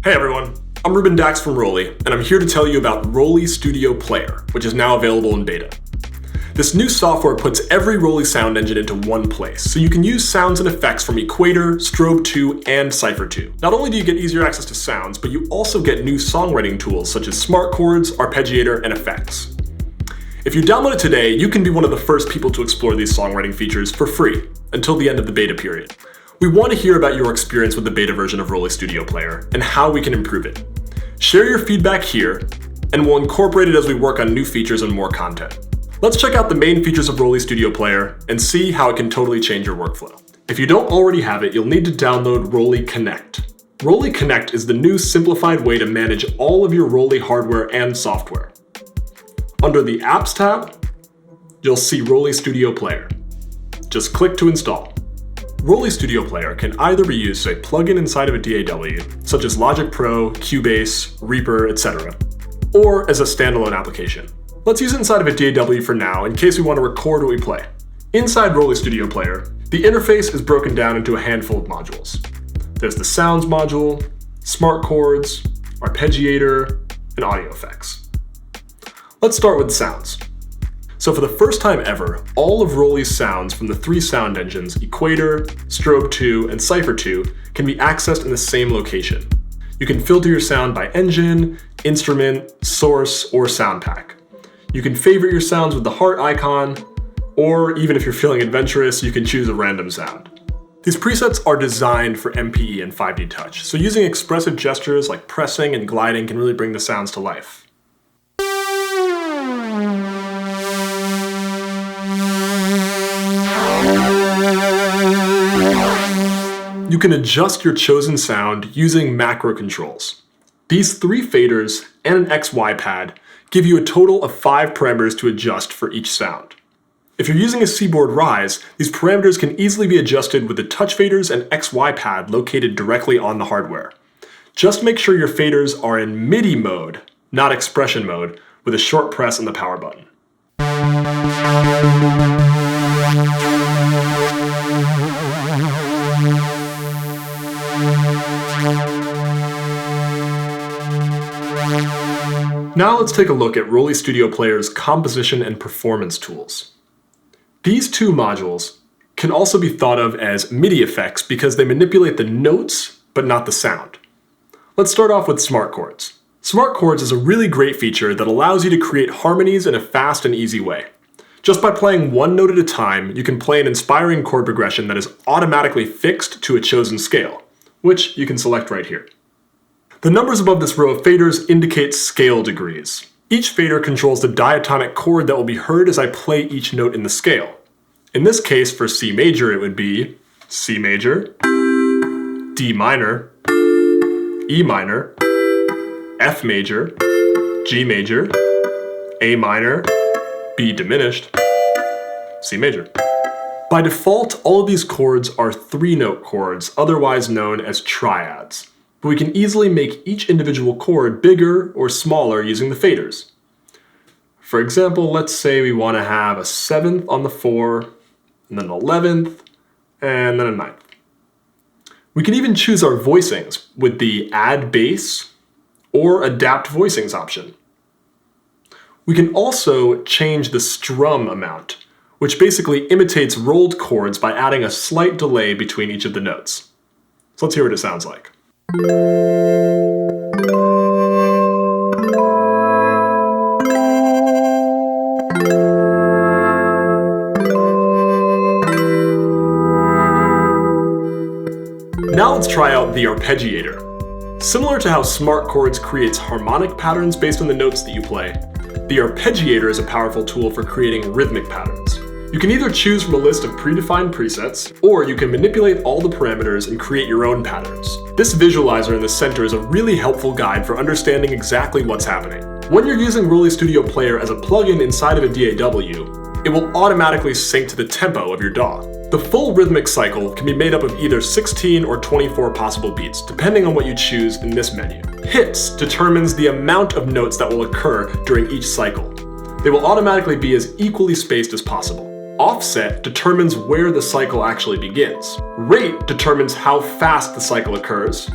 Hey everyone, I'm Ruben Dax from ROLI, and I'm here to tell you about ROLI Studio Player, which is now available in beta. This new software puts every ROLI sound engine into one place, so you can use sounds and effects from Equator, Strobe 2, and Cypher 2. Not only do you get easier access to sounds, but you also get new songwriting tools such as smart chords, arpeggiator, and effects. If you download it today, you can be one of the first people to explore these songwriting features for free until the end of the beta period. We want to hear about your experience with the beta version of ROLI Studio Player and how we can improve it. Share your feedback here, and we'll incorporate it as we work on new features and more content. Let's check out the main features of ROLI Studio Player and see how it can totally change your workflow. If you don't already have it, you'll need to download ROLI Connect. ROLI Connect is the new simplified way to manage all of your ROLI hardware and software. Under the Apps tab, you'll see ROLI Studio Player. Just click to install. ROLI Studio Player can either be used as a plugin inside of a DAW, such as Logic Pro, Cubase, Reaper, etc., or as a standalone application. Let's use it inside of a DAW for now in case we want to record what we play. Inside ROLI Studio Player, the interface is broken down into a handful of modules. There's the Sounds module, Smart Chords, Arpeggiator, and Audio Effects. Let's start with Sounds. So for the first time ever, all of ROLI's sounds from the three sound engines, Equator, Strobe 2, and Cypher 2, can be accessed in the same location. You can filter your sound by engine, instrument, source, or sound pack. You can favorite your sounds with the heart icon, or even if you're feeling adventurous, you can choose a random sound. These presets are designed for MPE and 5D touch, so using expressive gestures like pressing and gliding can really bring the sounds to life. You can adjust your chosen sound using macro controls. These three faders and an XY pad give you a total of 5 parameters to adjust for each sound. If you're using a Seaboard Rise, these parameters can easily be adjusted with the touch faders and XY pad located directly on the hardware. Just make sure your faders are in MIDI mode, not expression mode, with a short press on the power button. Now let's take a look at ROLI Studio Player's composition and performance tools. These two modules can also be thought of as MIDI effects because they manipulate the notes but not the sound. Let's start off with Smart Chords. Smart Chords is a really great feature that allows you to create harmonies in a fast and easy way. Just by playing one note at a time, you can play an inspiring chord progression that is automatically fixed to a chosen scale, which you can select right here. The numbers above this row of faders indicate scale degrees. Each fader controls the diatonic chord that will be heard as I play each note in the scale. In this case, for C major, it would be C major, D minor, E minor, F major, G major, A minor, B diminished, C major. By default, all of these chords are 3-note chords, otherwise known as triads. But we can easily make each individual chord bigger or smaller using the faders. For example, let's say we want to have a 7th on the 4, and then an 11th, and then a 9th. We can even choose our voicings with the Add Bass or Adapt Voicings option. We can also change the strum amount, which basically imitates rolled chords by adding a slight delay between each of the notes. So let's hear what it sounds like. Now let's try out the arpeggiator. Similar to how Smart Chords creates harmonic patterns based on the notes that you play, the arpeggiator is a powerful tool for creating rhythmic patterns. You can either choose from a list of predefined presets, or you can manipulate all the parameters and create your own patterns. This visualizer in the center is a really helpful guide for understanding exactly what's happening. When you're using ROLI Studio Player as a plugin inside of a DAW, it will automatically sync to the tempo of your DAW. The full rhythmic cycle can be made up of either 16 or 24 possible beats, depending on what you choose in this menu. Hits determines the amount of notes that will occur during each cycle. They will automatically be as equally spaced as possible. Offset determines where the cycle actually begins. Rate determines how fast the cycle occurs.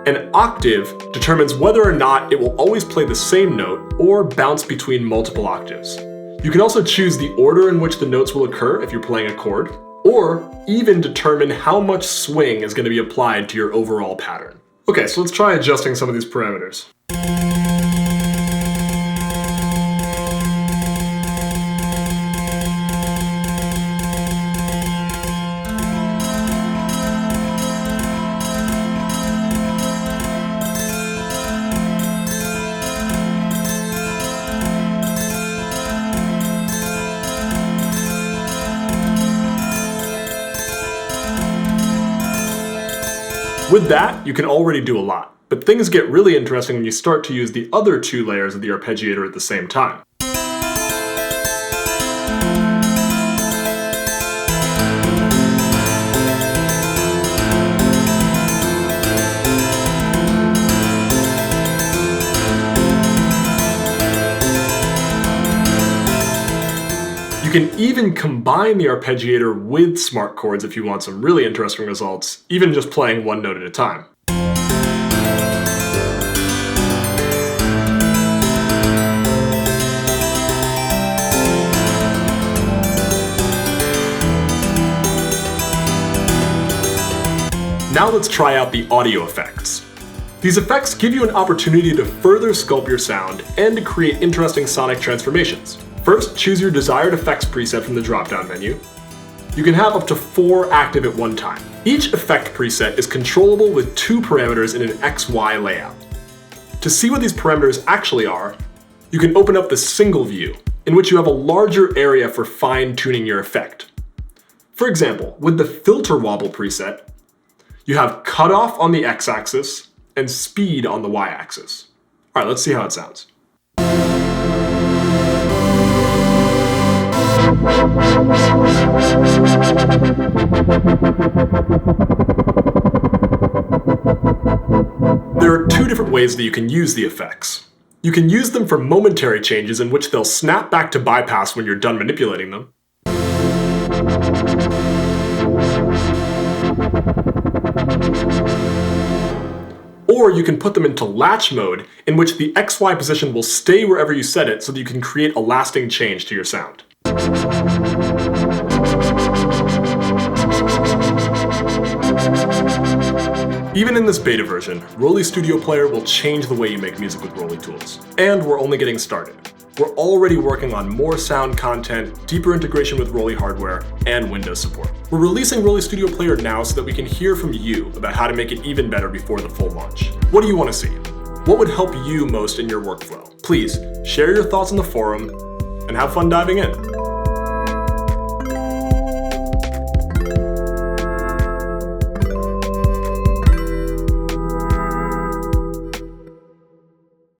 An octave determines whether or not it will always play the same note or bounce between multiple octaves. You can also choose the order in which the notes will occur if you're playing a chord, or even determine how much swing is going to be applied to your overall pattern. Okay, so let's try adjusting some of these parameters. With that, you can already do a lot, but things get really interesting when you start to use the other two layers of the arpeggiator at the same time. You can even combine the arpeggiator with smart chords if you want some really interesting results, even just playing one note at a time. Now let's try out the audio effects. These effects give you an opportunity to further sculpt your sound and to create interesting sonic transformations. First, choose your desired effects preset from the drop-down menu. You can have up to 4 active at one time. Each effect preset is controllable with 2 parameters in an XY layout. To see what these parameters actually are, you can open up the single view, in which you have a larger area for fine-tuning your effect. For example, with the filter wobble preset, you have cutoff on the x-axis and speed on the y-axis. All right, let's see how it sounds. There are 2 different ways that you can use the effects. You can use them for momentary changes in which they'll snap back to bypass when you're done manipulating them. Or you can put them into latch mode, in which the XY position will stay wherever you set it so that you can create a lasting change to your sound. Even in this beta version, ROLI Studio Player will change the way you make music with ROLI tools. And we're only getting started. We're already working on more sound content, deeper integration with ROLI hardware, and Windows support. We're releasing ROLI Studio Player now so that we can hear from you about how to make it even better before the full launch. What do you want to see? What would help you most in your workflow? Please share your thoughts in the forum and have fun diving in.